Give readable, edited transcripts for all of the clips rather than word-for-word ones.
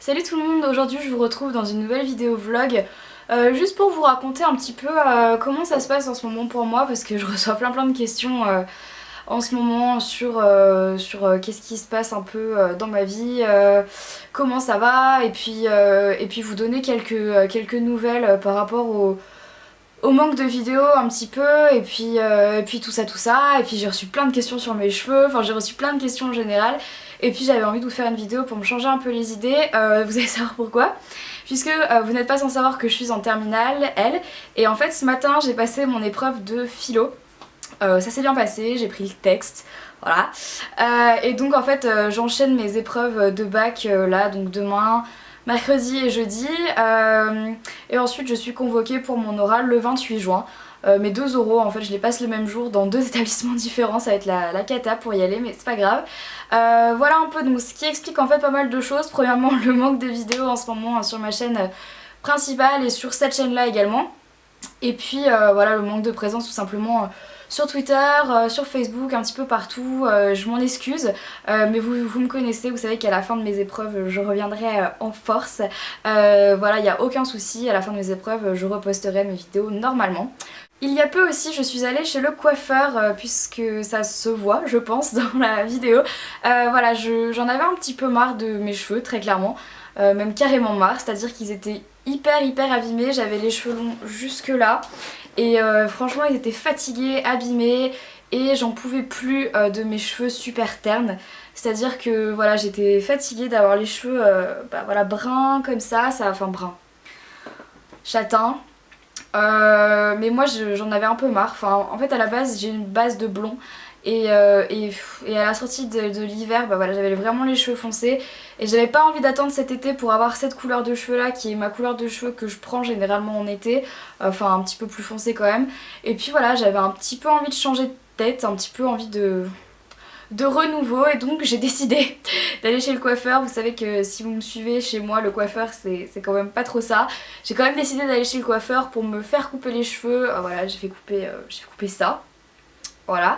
Salut tout le monde, aujourd'hui je vous retrouve dans une nouvelle vidéo vlog juste pour vous raconter un petit peu comment ça se passe en ce moment pour moi parce que je reçois plein de questions en ce moment sur qu'est-ce qui se passe un peu dans ma vie, comment ça va et puis vous donner quelques nouvelles par rapport au manque de vidéos un petit peu et puis tout ça et puis j'ai reçu plein de questions sur mes cheveux, enfin j'ai reçu plein de questions en général et puis j'avais envie de vous faire une vidéo pour me changer un peu les idées, vous allez savoir pourquoi puisque vous n'êtes pas sans savoir que je suis en terminale L et en fait ce matin j'ai passé mon épreuve de philo, ça s'est bien passé, j'ai pris le texte. Voilà. Et donc en fait j'enchaîne mes épreuves de bac là, donc demain, mercredi et jeudi. Et ensuite je suis convoquée pour mon oral le 28 juin. Mes deux oraux en fait je les passe le même jour dans deux établissements différents, ça va être la cata pour y aller mais c'est pas grave. Voilà un peu donc ce qui explique en fait pas mal de choses. Premièrement le manque de vidéos en ce moment sur ma chaîne principale et sur cette chaîne là également. Et puis voilà le manque de présence tout simplement sur Twitter, sur Facebook, un petit peu partout, je m'en excuse, mais vous me connaissez, vous savez qu'à la fin de mes épreuves je reviendrai en force, voilà il n'y a aucun souci, à la fin de mes épreuves je reposterai mes vidéos normalement. Il y a peu aussi je suis allée chez le coiffeur puisque ça se voit je pense dans la vidéo, voilà j'en avais un petit peu marre de mes cheveux très clairement, même carrément marre, c'est à dire qu'ils étaient hyper abîmés, j'avais les cheveux longs jusque là et franchement ils étaient fatigués, abîmés et j'en pouvais plus de mes cheveux super ternes, c'est à dire que voilà j'étais fatiguée d'avoir les cheveux voilà, bruns comme ça, enfin brun, châtain. Mais moi j'en avais un peu marre, enfin, en fait à la base j'ai une base de blond et à la sortie de l'hiver voilà, j'avais vraiment les cheveux foncés et j'avais pas envie d'attendre cet été pour avoir cette couleur de cheveux là qui est ma couleur de cheveux que je prends généralement en été, enfin un petit peu plus foncé quand même, et puis voilà j'avais un petit peu envie de changer de tête, un petit peu envie de renouveau et donc j'ai décidé d'aller chez le coiffeur. Vous savez que si vous me suivez chez moi le coiffeur c'est quand même pas trop ça. J'ai quand même décidé d'aller chez le coiffeur pour me faire couper les cheveux, voilà j'ai fait couper ça, voilà,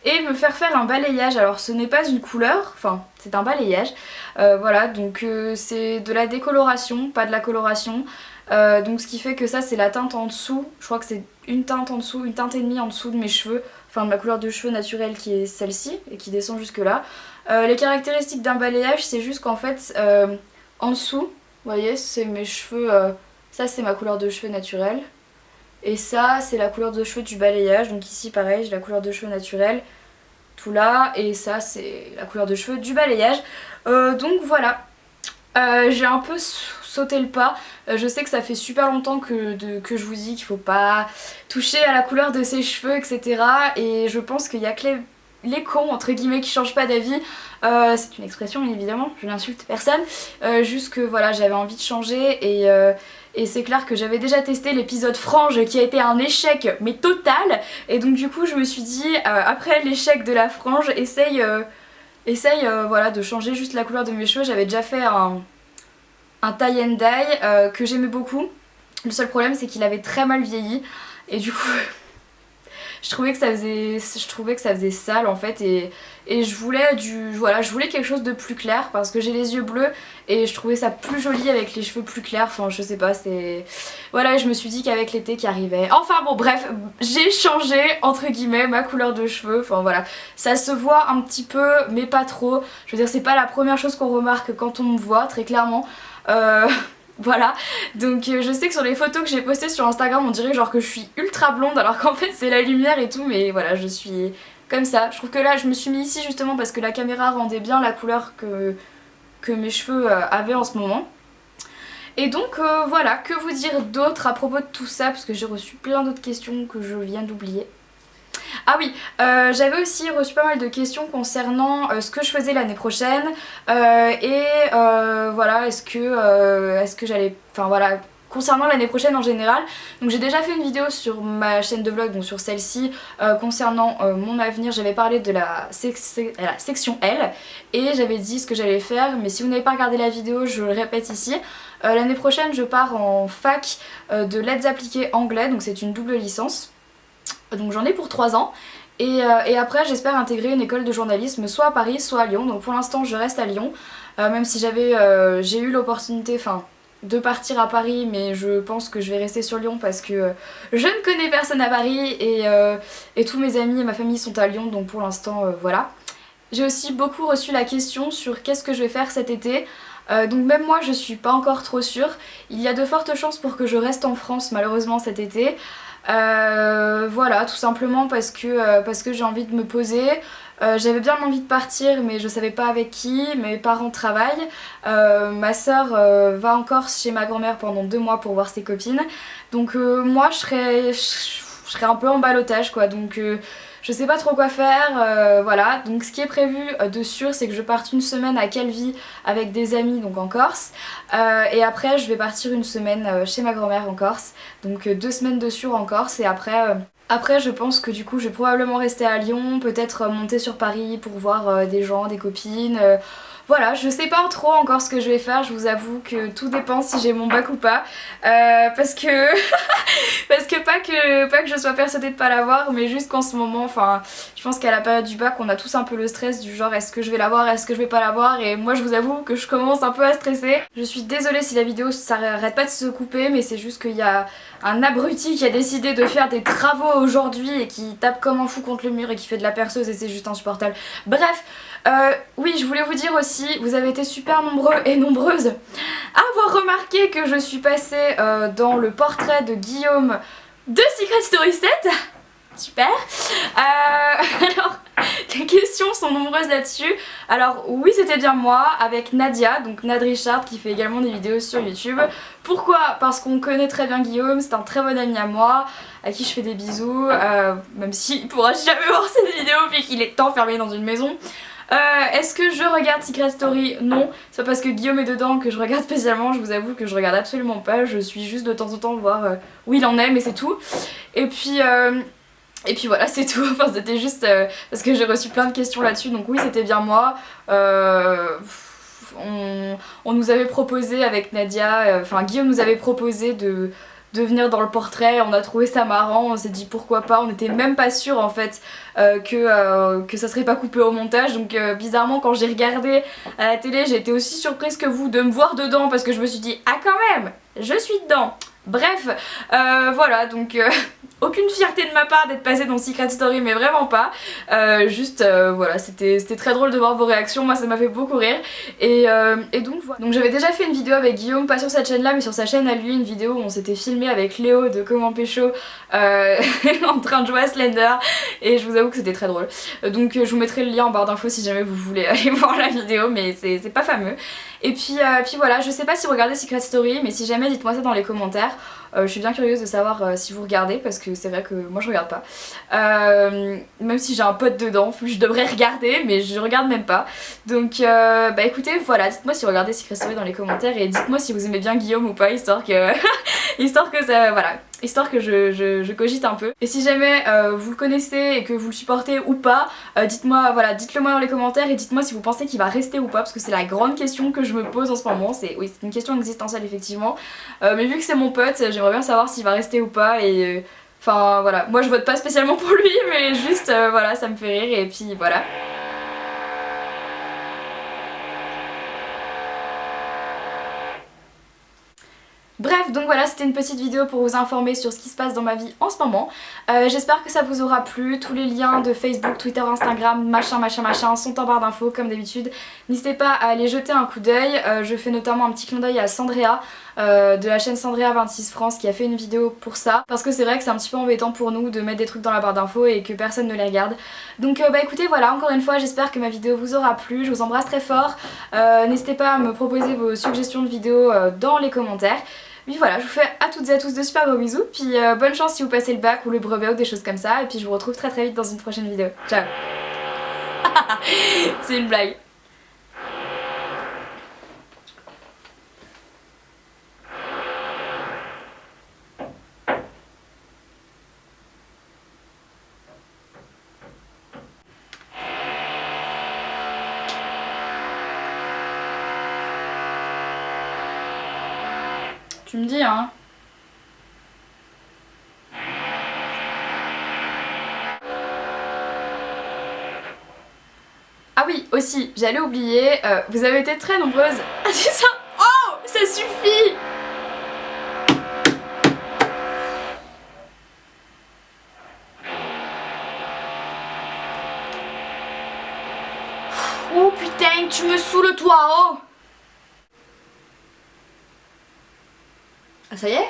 et me faire un balayage. Alors ce n'est pas une couleur, enfin c'est un balayage, voilà donc c'est de la décoloration, pas de la coloration. Donc ce qui fait que ça c'est la teinte en dessous, je crois que c'est une teinte en dessous, une teinte et demie en dessous de mes cheveux, enfin de ma couleur de cheveux naturelle qui est celle-ci et qui descend jusque là. Les caractéristiques d'un balayage c'est juste qu'en fait en dessous, vous voyez c'est mes cheveux, ça c'est ma couleur de cheveux naturelle et ça c'est la couleur de cheveux du balayage, donc ici pareil j'ai la couleur de cheveux naturelle tout là et ça c'est la couleur de cheveux du balayage. Donc voilà, j'ai un peu sauté le pas. Je sais que ça fait super longtemps que je vous dis qu'il faut pas toucher à la couleur de ses cheveux etc. Et je pense qu'il y a que les cons entre guillemets qui changent pas d'avis. C'est une expression évidemment, je n'insulte personne. Juste que voilà j'avais envie de changer et c'est clair que j'avais déjà testé l'épisode frange qui a été un échec mais total. Et donc du coup je me suis dit après l'échec de la frange essaye voilà de changer juste la couleur de mes cheveux. J'avais déjà fait un tie and dye que j'aimais beaucoup. Le seul problème c'est qu'il avait très mal vieilli et du coup je trouvais que ça faisait sale en fait et je voulais je voulais quelque chose de plus clair parce que j'ai les yeux bleus et je trouvais ça plus joli avec les cheveux plus clairs, enfin je sais pas, c'est voilà, je me suis dit qu'avec l'été qui arrivait, enfin bon bref, j'ai changé entre guillemets ma couleur de cheveux, enfin voilà, ça se voit un petit peu mais pas trop, je veux dire c'est pas la première chose qu'on remarque quand on me voit très clairement. Voilà, donc je sais que sur les photos que j'ai postées sur Instagram on dirait genre que je suis ultra blonde alors qu'en fait c'est la lumière et tout, mais voilà je suis comme ça. Je trouve que là je me suis mis ici justement parce que la caméra rendait bien la couleur que mes cheveux avaient en ce moment. Et donc voilà, que vous dire d'autre à propos de tout ça parce que j'ai reçu plein d'autres questions que je viens d'oublier. Ah oui, j'avais aussi reçu pas mal de questions concernant ce que je faisais l'année prochaine voilà, est-ce que j'allais, enfin voilà, concernant l'année prochaine en général. Donc j'ai déjà fait une vidéo sur ma chaîne de vlog, donc sur celle-ci, concernant mon avenir. J'avais parlé de la section L et j'avais dit ce que j'allais faire, mais si vous n'avez pas regardé la vidéo je le répète ici. L'année prochaine je pars en fac de lettres appliquées anglais, donc c'est une double licence. Donc j'en ai pour 3 ans et après j'espère intégrer une école de journalisme soit à Paris soit à Lyon, donc pour l'instant je reste à Lyon. même si j'ai eu l'opportunité, de partir à Paris, mais je pense que je vais rester sur Lyon parce que je ne connais personne à Paris et tous mes amis et ma famille sont à Lyon, donc pour l'instant voilà. J'ai aussi beaucoup reçu la question sur qu'est-ce que je vais faire cet été. Donc même moi je suis pas encore trop sûre. Il y a de fortes chances pour que je reste en France malheureusement cet été. Voilà, tout simplement parce que j'ai envie de me poser. J'avais bien envie de partir mais je savais pas avec qui, mes parents travaillent. Ma soeur va encore chez ma grand-mère pendant 2 mois pour voir ses copines. Donc moi je serais un peu en ballottage quoi. Donc je sais pas trop quoi faire, voilà. Donc ce qui est prévu de sûr c'est que je parte une semaine à Calvi avec des amis donc en Corse. Et après je vais partir une semaine chez ma grand-mère en Corse. Donc 2 semaines de sûr en Corse et après je pense que du coup je vais probablement rester à Lyon, peut-être monter sur Paris pour voir des gens, des copines. Voilà, je sais pas trop encore ce que je vais faire, je vous avoue que tout dépend si j'ai mon bac ou pas. Parce que parce que pas que je sois persuadée de pas l'avoir, mais juste qu'en ce moment, je pense qu'à la période du bac, on a tous un peu le stress du genre est-ce que je vais l'avoir, est-ce que je vais pas l'avoir, et moi je vous avoue que je commence un peu à stresser. Je suis désolée si la vidéo ça arrête pas de se couper, mais c'est juste qu'il y a un abruti qui a décidé de faire des travaux aujourd'hui et qui tape comme un fou contre le mur et qui fait de la perceuse et c'est juste insupportable. Bref, oui, je voulais vous dire aussi, vous avez été super nombreux et nombreuses à avoir remarqué que je suis passée dans le portrait de Guillaume de Secret Story 7. Super. Alors, les questions sont nombreuses là-dessus. Alors oui, c'était bien moi avec Nadia, donc Nad Richard qui fait également des vidéos sur YouTube. Pourquoi? Parce qu'on connaît très bien Guillaume, c'est un très bon ami à moi, à qui je fais des bisous, même s'il pourra jamais voir cette vidéo vu qu'il est enfermé dans une maison. Est-ce que je regarde Secret Story? Non, c'est pas parce que Guillaume est dedans que je regarde spécialement, je vous avoue que je regarde absolument pas, je suis juste de temps en temps voir où il en est, mais c'est tout. Et puis voilà, c'est tout. Enfin, c'était juste parce que j'ai reçu plein de questions là-dessus, donc oui, c'était bien moi. On nous avait proposé avec Nadia, Guillaume nous avait proposé de venir dans le portrait, on a trouvé ça marrant, on s'est dit pourquoi pas, on était même pas sûr en fait que ça serait pas coupé au montage, donc bizarrement quand j'ai regardé à la télé j'ai été aussi surprise que vous de me voir dedans parce que je me suis dit ah quand même, je suis dedans. Bref, voilà, donc aucune fierté de ma part d'être passée dans Secret Story, mais vraiment pas. Juste, voilà, c'était très drôle de voir vos réactions, moi ça m'a fait beaucoup rire. Et donc voilà. Donc j'avais déjà fait une vidéo avec Guillaume, pas sur cette chaîne là, mais sur sa chaîne à lui, une vidéo où on s'était filmé avec Léo de Comment Pécho en train de jouer à Slender. Et je vous avoue que c'était très drôle. Donc je vous mettrai le lien en barre d'infos si jamais vous voulez aller voir la vidéo, mais c'est pas fameux. Et puis voilà, je sais pas si vous regardez Secret Story, mais si jamais dites-moi ça dans les commentaires. Je suis bien curieuse de savoir si vous regardez parce que c'est vrai que moi je regarde pas. Même si j'ai un pote dedans, je devrais regarder mais je regarde même pas. Donc bah écoutez, voilà, dites-moi si vous regardez Secret Story dans les commentaires et dites-moi si vous aimez bien Guillaume ou pas, histoire que histoire que ça, voilà, histoire que je cogite un peu. Et si jamais vous le connaissez et que vous le supportez ou pas, dites-moi, voilà, dites-le moi dans les commentaires et dites-moi si vous pensez qu'il va rester ou pas parce que c'est la grande question que je me pose en ce moment. Oui, c'est une question existentielle effectivement, mais vu que c'est mon pote, j'aimerais bien savoir s'il va rester ou pas et enfin voilà, moi je vote pas spécialement pour lui mais juste voilà, ça me fait rire et puis voilà. Bref, donc voilà, c'était une petite vidéo pour vous informer sur ce qui se passe dans ma vie en ce moment. J'espère que ça vous aura plu. Tous les liens de Facebook, Twitter, Instagram, machin sont en barre d'infos comme d'habitude. N'hésitez pas à aller jeter un coup d'œil. Je fais notamment un petit clin d'œil à Sandrea de la chaîne Sandrea26 France qui a fait une vidéo pour ça. Parce que c'est vrai que c'est un petit peu embêtant pour nous de mettre des trucs dans la barre d'infos et que personne ne les regarde. Donc bah écoutez, voilà, encore une fois, j'espère que ma vidéo vous aura plu. Je vous embrasse très fort. N'hésitez pas à me proposer vos suggestions de vidéos dans les commentaires. Puis voilà, je vous fais à toutes et à tous de super gros bisous, puis bonne chance si vous passez le bac ou le brevet ou des choses comme ça, et puis je vous retrouve très vite dans une prochaine vidéo. Ciao. C'est une blague. Tu me dis hein. Ah oui, aussi, j'allais oublier, vous avez été très nombreuses à dire ça. Oh, ça suffit. Oh putain, tu me saoules toi, oh. Ah ça y est?